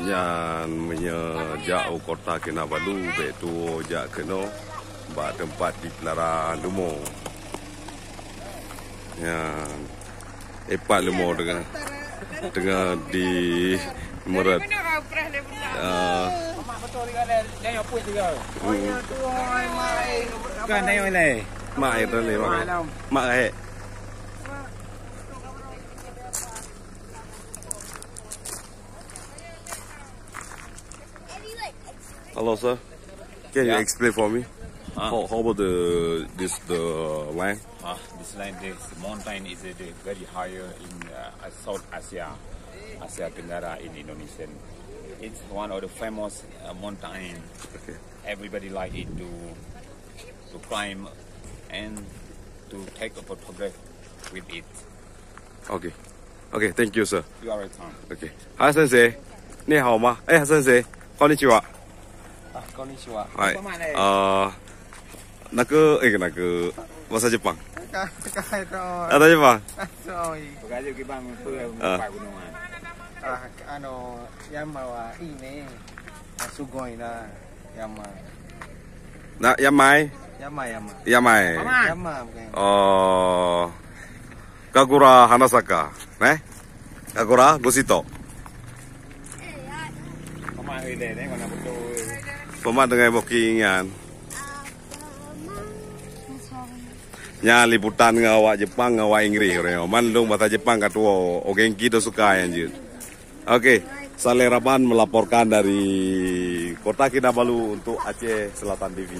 Yang menyejak kota Kinabalu betu jak keno ba tempat di pelaran lumo. Yang epat lumo dengan di merat. Kan tengok ni. Mak itu ni mak eh. Hello, sir. Can you explain for me? How about the land? This land, this mountain is very higher in South Asia, Asia Tenggara in Indonesia. It's one of the famous mountain. Okay. Everybody like it to climb and to take a photograph with it. Okay. Okay, thank you, sir. You are welcome. Okay. Hi, sensei. 你好吗？哎，先生，こんにちは。こんにちは。はい。bahasa Jepang. Ada Jepang. Bagaimana kita pergi gunungan? Yama wa ii ne. Sugoi na Yama. Na Yamai. Yamai. Kagura Hanasaka. Ne? Kagura Gusito. Pemat dengan bookingan. Nya liputan ngawak Jepang ngawak Inggris orang. Mandung bahasa Jepang katuo Ogenki do suka anjir. Oke, Saleh Raban melaporkan dari Kota Kinabalu untuk Aceh Selatan TV.